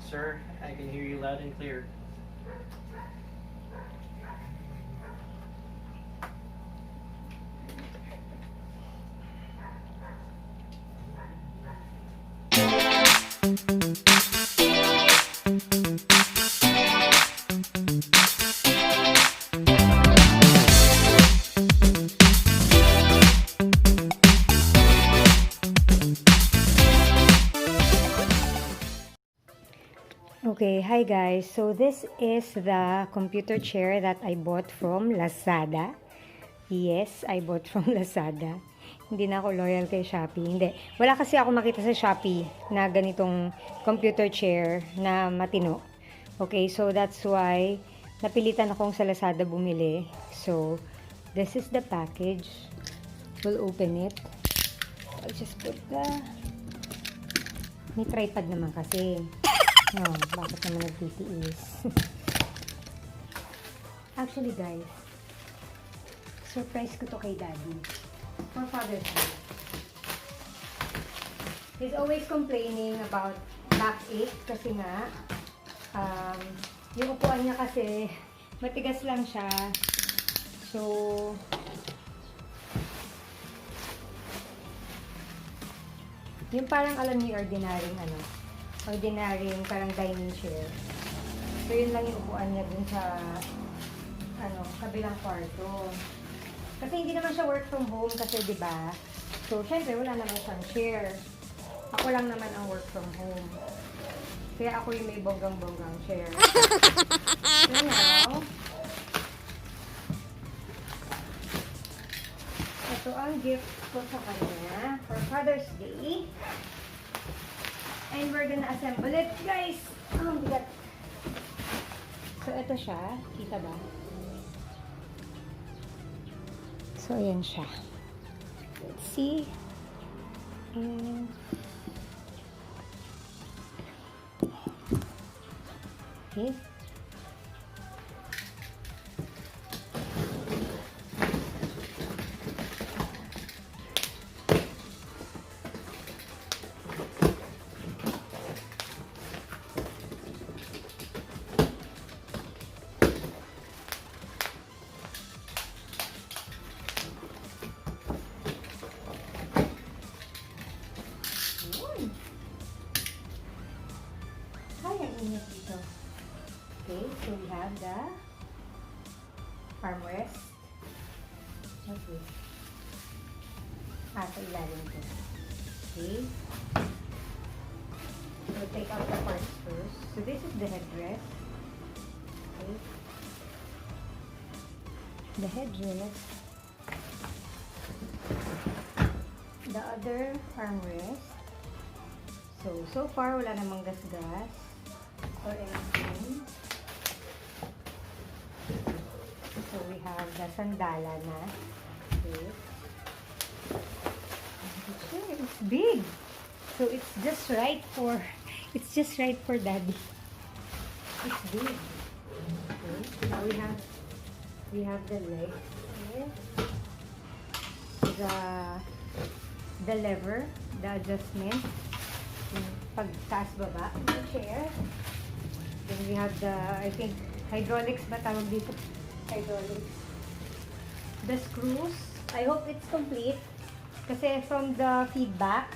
sir. I can hear you loud and clear. Okay, hi guys. So this is the computer chair that I bought from Lazada. Yes, I bought from Lazada. Hindi na ako loyal kay Shopee. Hindi. Wala kasi ako makita sa Shopee na ganitong computer chair na matino. Okay, so that's why napilitan akong sa Lazada bumili. So, this is the package. We'll open it. I'll just put the... May tripod naman kasi. No, bakit naman nagtitiis? Actually guys, surprise ko to kay Daddy for Father's Day. He's always complaining about backache kasi nga yung upuan niya kasi matigas lang siya. So yung parang alam niyo ordinary parang dining chair. So, yun lang yung upuan niya dun sa kabilang kwarto. Kasi hindi naman siya work from home kasi, di ba? So, syempre, wala naman siyang chair. Ako lang naman ang work from home. Kaya ako yung may bonggang-bonggang chair. So, now, ito ang gift ko sa kanya for Father's Day. And we're gonna assemble it, guys. Oh, bigat. So, ito siya. Kita ba? So, ayan siya. Let's see. And... okay. Okay, so we have the armrest. Okay. Sa ilalim ko. Okay. So take out the parts first. So this is the headrest. Okay. The headrest. The other armrest. So far wala namang gasgas or anything. So we have the sandala na. Okay. It's big. So it's just right for Daddy. It's big. Okay. Now we have the legs here. The lever, the adjustment. Pagtaas baba ng chair. Then we have the, I think, hydraulics ba tawag dito? Hydraulics. The screws, I hope it's complete. Kasi from the feedback,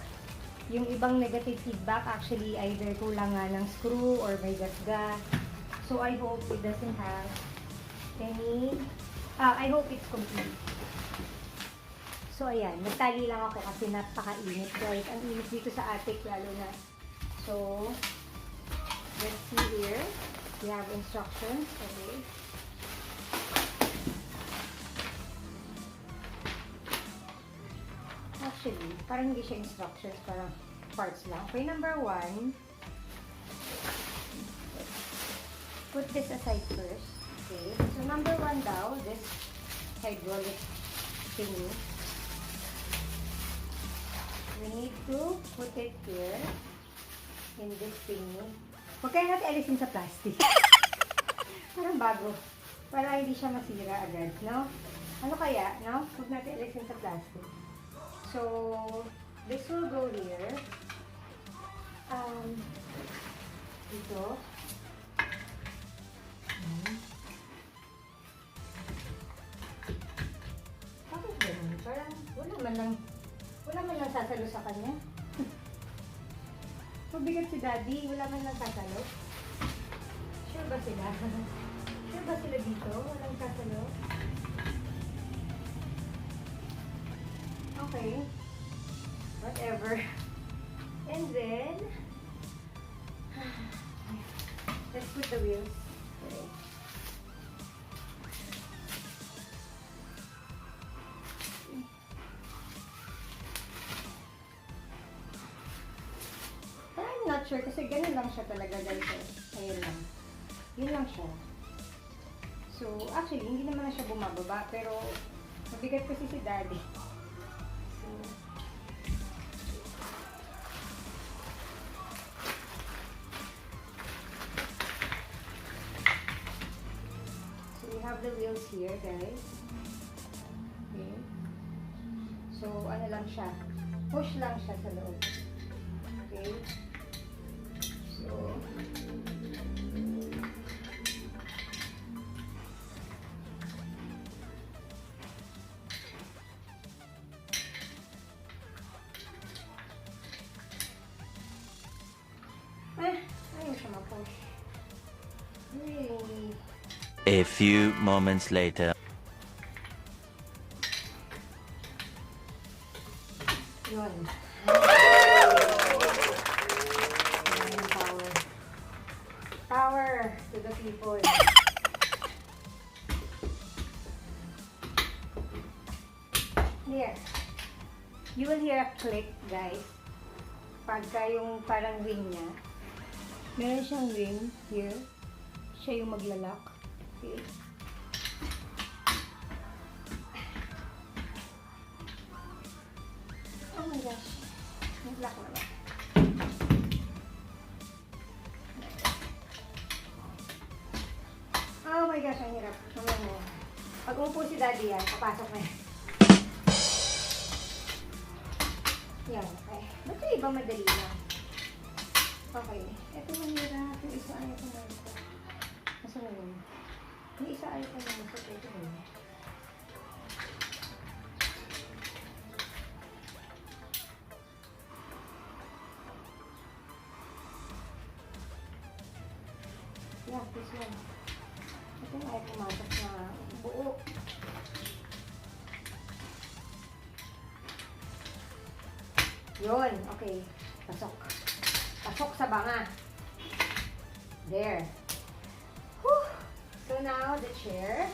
yung ibang negative feedback, actually either kulang nga ng screw or may gasgas. So I hope it doesn't have any, I hope it's complete. So, ayan. Nagtali lang ako kasi napaka-init. Guys, ang init dito sa attic lalo na. So, let's see here. We have instructions. Okay. Actually, parang hindi siya instructions. Parang parts lang. Okay, number 1. Put this aside first. Okay. So, number 1 daw, this hydraulic thingy. We need to put it here in this thingy. Huwag kayo natin alisin sa plastic. Parang bago. Para hindi siya masira agad, no? Ano kaya, no? Huwag natin alisin sa plastic. So, this will go here. Dito. Bakit ganun? Parang wala man lang sasalo sa kanya. Mabigat si Daddy, wala man lang sasalo. Sure ba sila? Sure ba sila dito? Walang sasalo? Okay. Whatever. And then, let's put the wheels. Okay. I'm not sure kasi ganun lang siya talaga guys. Ayun lang. Yun lang siya. So, actually, hindi naman na siya bumababa pero mabigat kasi si Daddy. So, we have the wheels here guys. Okay. So, ano lang siya. Push lang siya sa loob. Okay. So, ayaw siya ma-push. Really? A few moments later. Yun. Power. Power to the people. Here. You will hear a click, guys. Pagka yung parang ring niya. Meron siyang ring here. Siya yung maglalak. Okay. Oh my gosh. Nag-lock na ba? Oh my gosh, ang hirap. Pag umupo si Daddy yan, papasok na yan. Yan, okay. Ba't yung iba madali lang? Okay. Ito mahirap. Yung isa ayaw ko na ito. Nasa na yun? Yung isa ayaw ko na ito. Ito na yun. Yeah, this one. Ito yung ayaw pumasok na buo. Yun. Okay. Pasok. Pasok sa banga. There. Whew. So now, the chair.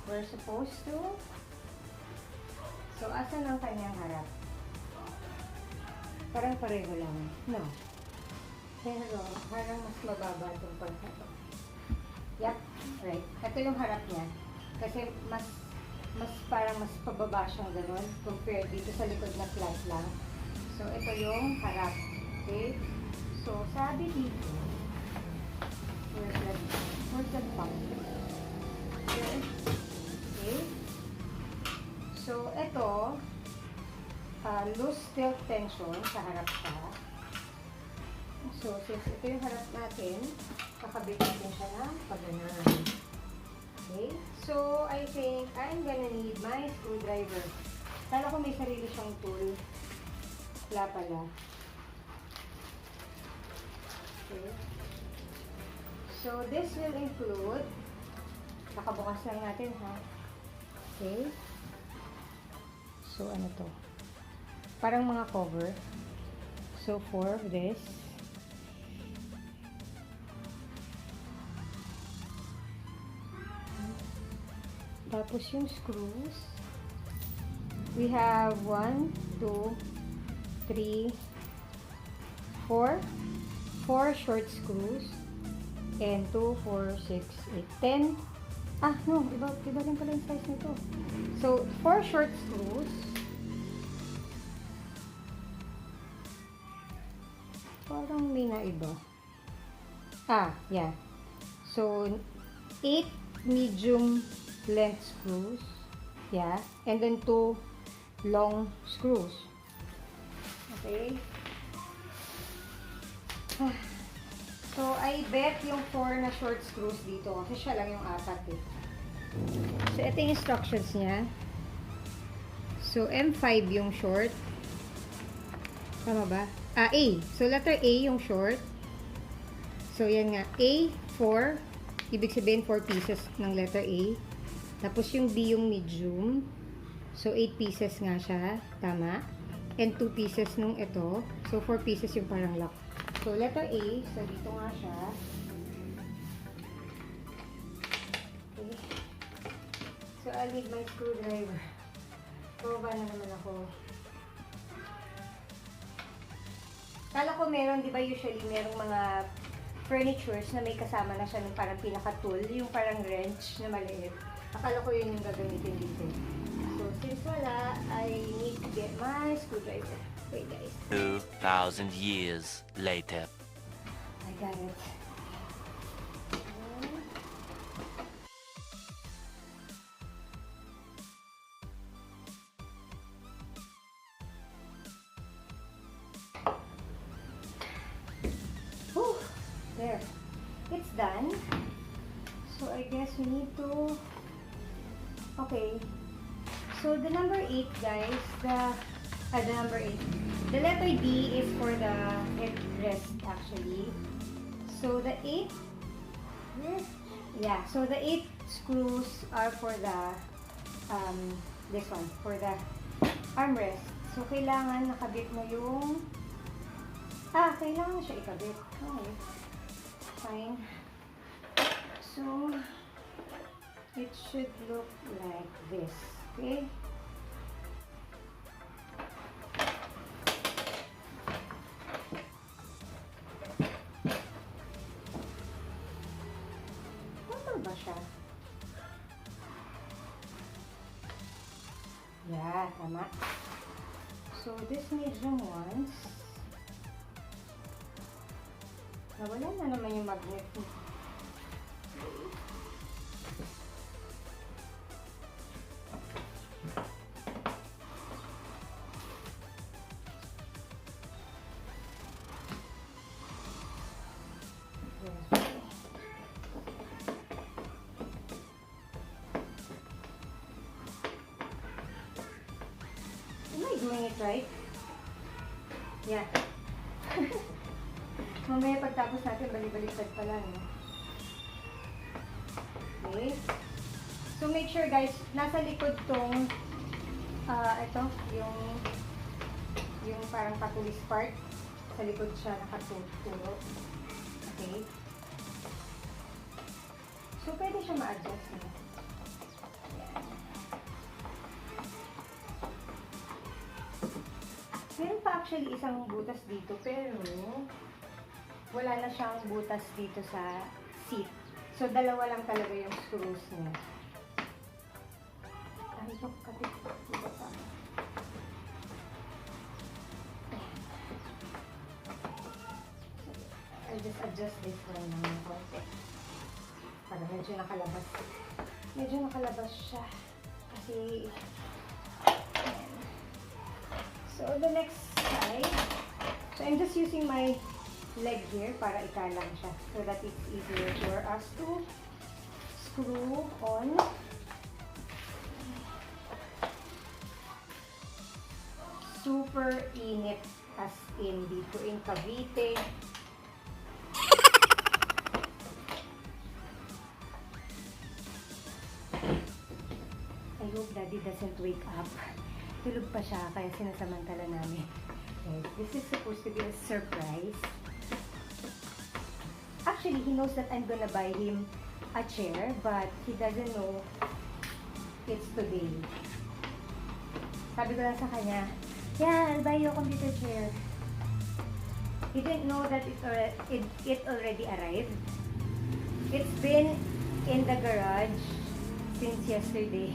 We're supposed to. So, asan ang kanyang harap? Parang pareho lang. No. Pero, parang mas mababa itong pagkato. Yep. Right. Ito yung harap niya. Kasi mas parang mas pababa siyang ganun compared dito sa likod na flat lang. So, ito yung harap. Okay? So, sabi dito, where's the pump? Here. Okay? So, ito, loose tilt tension sa harap siya. So, since ito yung harap natin, kakabit natin siya na pag-ganan. Okay? So, I think I'm gonna need my screwdriver. Kala ko may sarili siyang tool. Wala pala. Okay. So, this will include, nakabukas lang natin ha. Okay. So, ano to? Parang mga cover. So, for this, tapos yung screws, we have 1, 2, 3, 4 short screws and 2, 4, 6, 8, 10. Ah, no, iba lang pala yung size nito. So, 4 short screws. Parang may naiba. Ah, yeah. So, 8 medium length screws. Yeah. And then 2 long screws. Okay. So, I bet yung 4 na short screws dito kasi siya lang yung 4 eh. So, ito yung instructions niya. So, M5 yung short. Tama ba? A. So, letter A yung short. So, yan nga. A, 4. Ibig sabihin 4 pieces ng letter A. Tapos yung B yung medium. So, 8 pieces nga siya. Tama. And 2 pieces nung ito. So, 4 pieces yung parang lock. So, letter A. So, dito nga siya. Okay. So, I'll need my screwdriver. Baba na naman ako. Kala ko meron, di ba usually, merong mga furnitures na may kasama na siya ng parang pinaka-tool. Yung parang wrench na maliit. Akala ko yun yung gagamitin dito. So, since wala, I need to get my screwdriver. Wait, guys. 2,000 years later. I got it. Whew, there. It's done. So I guess we need to... Okay. So the number 8, guys, the number 8. The letter D is for the headrest, actually. So the 8, yeah, so the 8 screws are for the, this one, for the armrest. So kailangan nakabit mo yung, kailangan siya ikabit. Okay, fine. So, it should look like this, okay? Ba siya? Yeah, tama. So, this medium ones, nawala na naman yung magnet. Doing it right? Yeah. Mamaya pagtapos natin, balik-baliktad pala, no? Okay. So, make sure, guys, nasa likod tong, ito, yung parang patulis part. Sa likod siya nakaturo. Okay. So, pwede siya ma-adjust, no? Meron pa actually isang butas dito, pero wala na siyang butas dito sa seat. So, dalawa lang talaga yung screws niya. Ay, ito, kapit. Dito pa. I'll just adjust this one ng konti. Para medyo nakalabas. Medyo nakalabas siya. Kasi, so, the next side, so I'm just using my leg here para ikalang siya so that it's easier for us to screw on. Super init as in dito in Cavite. I hope Daddy doesn't wake up. Tulog pa siya, kaya sinasamantala namin. Okay. This is supposed to be a surprise. Actually, he knows that I'm gonna buy him a chair, but he doesn't know it's today. Sabi ko lang sa kanya, yeah, I'll buy you a computer chair. He didn't know that it already arrived. It's been in the garage since yesterday.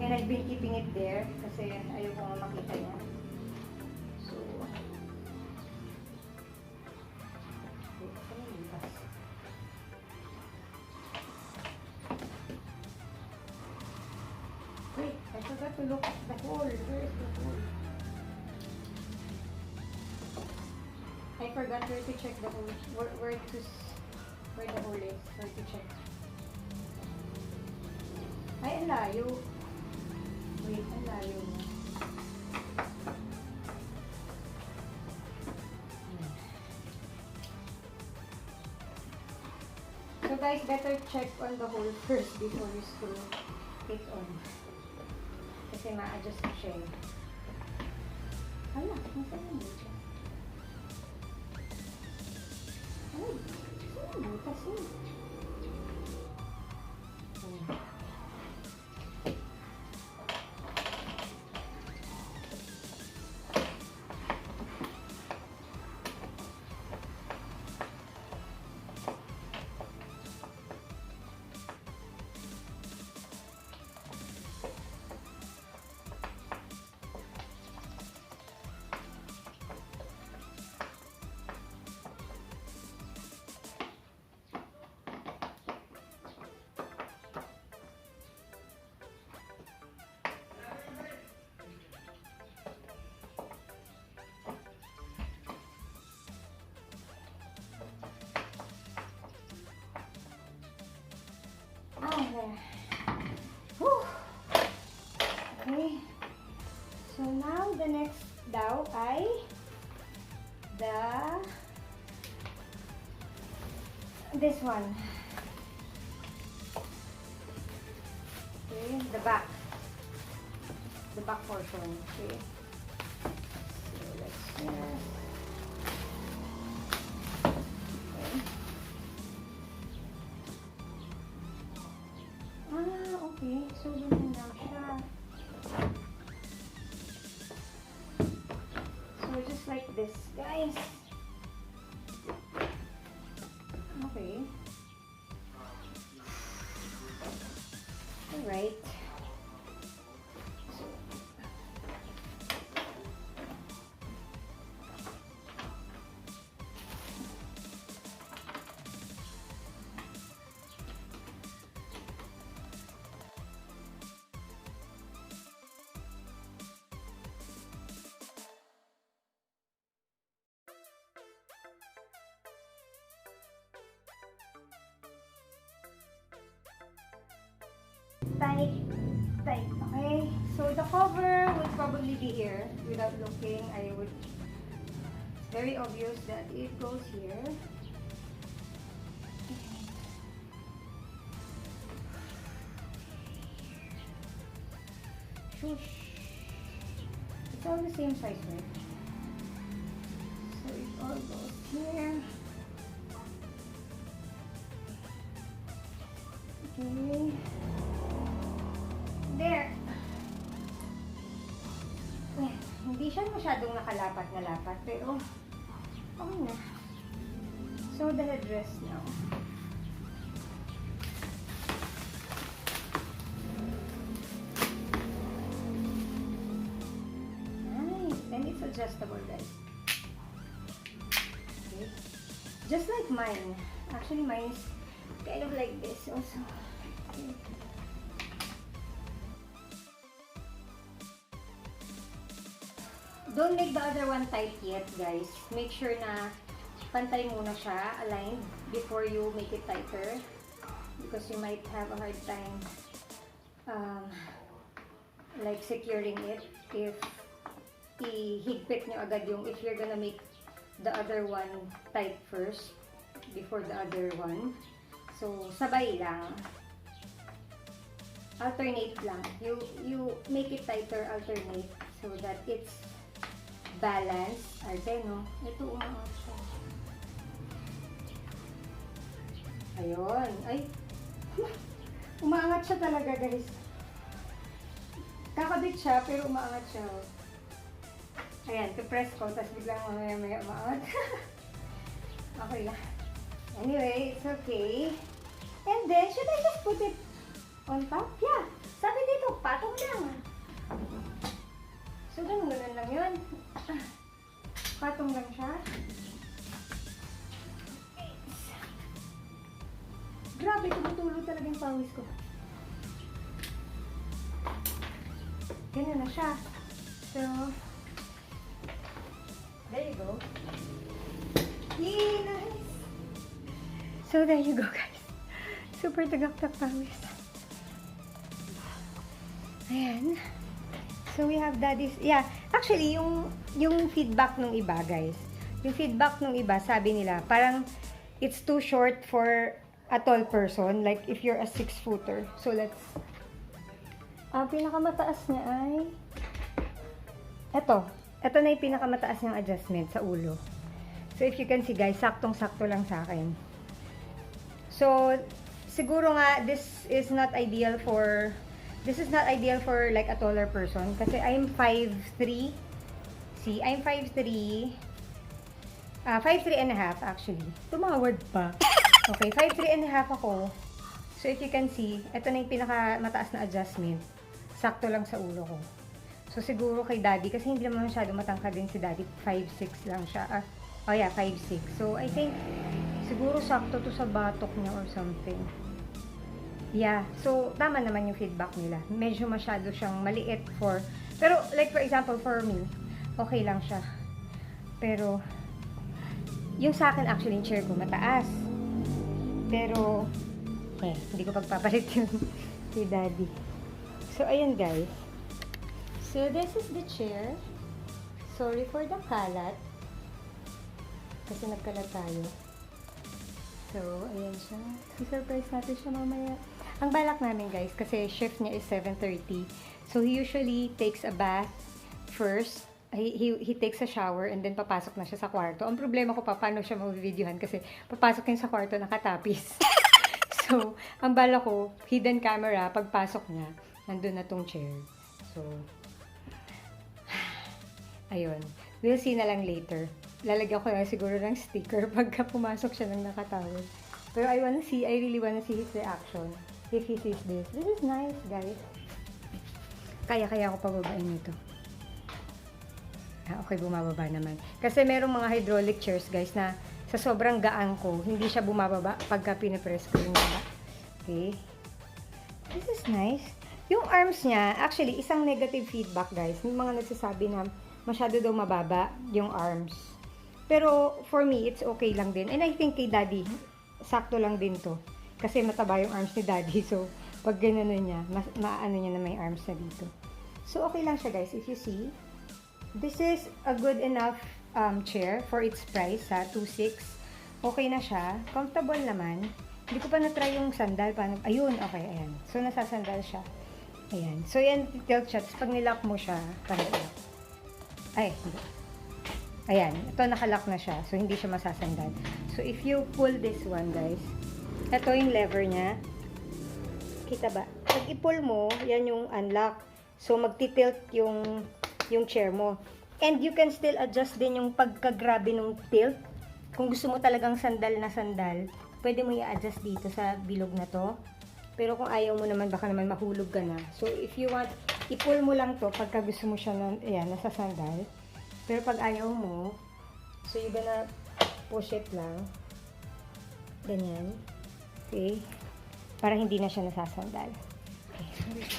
And I've been keeping it there kasi ayaw ko nga makita niya. So, wait, I forgot to look at the hole. Where is the hole? I forgot where to check the hole. Where the hole is. Where to check. Ay, ang layo. Wait, ang layo na. So guys, better check on the hole first before you screw it on. Kasi ma-adjust na siya eh. Hala, nasaan yung butas? Ay, saan yung butas yun? There. Whew. Okay. So now the next daw ay this one. Okay, the back portion. Okay. So let's just okay, so ganun lang siya. So just like this, guys. Okay. Alright. Tight. Okay. So the cover would probably be here. Without looking, I would. Very obvious that it goes here. Shush. It's all the same size, right? So it all goes here. Okay. There. Hindi siya masyadong nakalapat na lapat, pero okay na. So the headdress now. Nice. And it's adjustable, guys. Okay. Just like mine. Actually, mine is kind of like this also. Okay. Don't make the other one tight yet, guys. Make sure na pantay muna siya, aligned, before you make it tighter. Because you might have a hard time like securing it if ihigpit nyo agad yung, if you're gonna make the other one tight first before the other one. So, sabay lang. Alternate lang. You make it tighter, alternate, so that it's balance. Arte, no? Ito, umangat siya. Ayun. Ay! Umaangat siya talaga, guys. Kakabit siya, pero umaangat siya. Ayan, to-press ko, tapos biglang mamaya umaangat. Okay lang. Anyway, it's okay. And then, should I just put it on top? Yeah. Sabi dito, patong lang. So, ganun lang yun. Patong lang siya. Grabe, tumutulo talaga yung pawis ko. Ganun na siya. So, there you go. Yay, nice! So there you go, guys. Super tagaktak pawis. Ayan. So we have daddy's, yeah, actually yung feedback nung iba, guys. Yung feedback nung iba, sabi nila, parang it's too short for a tall person, like if you're a 6-footer. So let's, ang pinakamataas niya ay ito na yung pinakamataas niyang adjustment sa ulo. So if you can see, guys, saktong-sakto lang sa akin. So siguro nga this is not ideal for like a taller person kasi I'm 5'3". See, I'm 5'3". 5'3 and a half actually. Tumawad pa. Okay, 5'3 and a half ako. So if you can see, ito na yung pinakamataas na adjustment. Sakto lang sa ulo ko. So siguro kay daddy, kasi hindi naman masyado matangkad din si daddy, 5'6 lang siya. Oh yeah, 5'6. So I think siguro sakto to sa batok niya or something. Yeah, so tama naman yung feedback nila. Medyo masyado siyang maliit for, pero like for example for me, okay lang siya. Pero yung sa akin actually yung chair ko mataas. Pero hindi ko pagpapalit yung kay daddy. So ayan, guys. So this is the chair. Sorry for the kalat. Kasi nagkalat tayo. So ayan siya. I-surprise natin siya mamaya. Ang balak namin, guys, kasi shift niya is 7:30. So he usually takes a bath first. He takes a shower and then papasok na siya sa kwarto. Ang problema ko pa, paano siya mag-videohan kasi papasok niya sa kwarto nakatapis. So, ang bala ko, hidden camera, pagpasok niya, nandun na tong chair. So, ayun. We'll see na lang later. Lalagyan ko na siguro ng sticker pagka pumasok siya ng nakatawid. Pero I really wanna see his reaction if he sees this. This is nice, guys. Kaya ako pababain nito. Okay, bumababa naman. Kasi merong mga hydraulic chairs, guys, na sa sobrang gaan ko, hindi siya bumababa pagka pinipress ko yung baba. Okay. This is nice. Yung arms niya, actually, isang negative feedback, guys. May mga nagsasabi na masyado daw mababa yung arms. Pero, for me, it's okay lang din. And I think kay daddy, sakto lang din to. Kasi mataba yung arms ni daddy. So, pag gano'n niya, maano niya na may arms na dito. So, okay lang siya, guys. If you see, this is a good enough chair for its price, sa 2.6. Okay na siya. Comfortable naman. Hindi ko pa na-try yung sandal. Paano? Ayun, okay, ayan. So, nasasandal siya. Ayan. So, yan, tilt siya. Tapos, pag nilock mo siya, parang ay, hindi. Ayan. Ito, nakalock na siya. So, hindi siya masasandal. So, if you pull this one, guys, ito yung lever niya. Kita ba? Pag i-pull mo, yan yung unlock. So, magti-tilt yung chair mo. And you can still adjust din yung pagkagrabe ng tilt. Kung gusto mo talagang sandal na sandal, pwede mo i-adjust dito sa bilog na to. Pero kung ayaw mo naman, baka naman mahulog ka na. So, if you want, i-pull mo lang to pagka gusto mo siya na, ayan, nasa sandal. Pero pag ayaw mo, so you're gonna push it lang. Ganyan. Okay? Para hindi na siya nasasandal. Okay.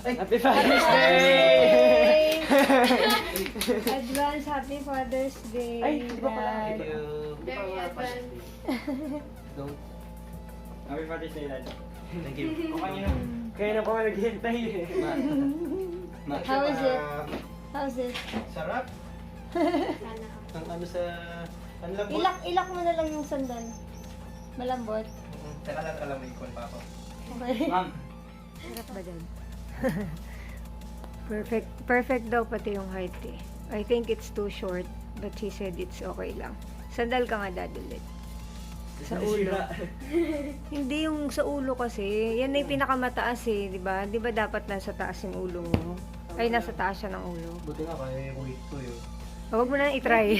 Happy Father's Day! Advance Happy Father's Day. Ay, di ba pala? Dad. Thank you. Very advanced. Don't. Happy Father's Day, Dad. Thank you. Kaya na pa nga naghihintay. How is it? How's it? Sarap. Sana. Ang ano sa... Ang lambot. Ilak mo na lang yung sandal. Malambot. Teka lang, alam mo, ikon pa ako. Okay. Ma'am. Sarap ba dyan? Perfect daw pati yung height eh. I think it's too short. But he said it's okay lang. Sandal ka nga, Dad, ulit. Sa Hindi ulo. sira. Hindi yung sa ulo kasi. Yan na yung pinakamataas eh, di ba? Di ba dapat nasa taas yung ulo mo? Ay, nasa taas siya ng ulo. Buti nga kaya yung weight ko yun. Huwag mo na i-try.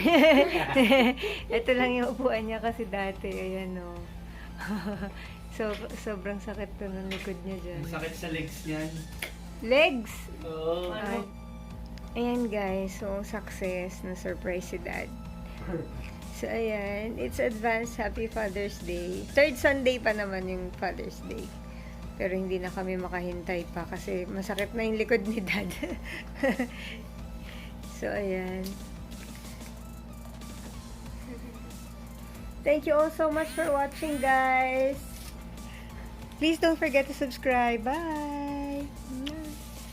Ito lang yung upuan niya kasi dati. Ayan o. So, sobrang sakit to ng likod niya dyan. Ang sakit sa legs niyan. Legs! Oo. Ay, ayan guys, so success na surprise si Dad. So ayan, it's advance Happy Father's Day. Third Sunday pa naman yung Father's Day. Pero hindi na kami makahintay pa kasi masakit na yung likod ni Dad. So ayan. Thank you all so much for watching, guys. Please don't forget to subscribe. Bye!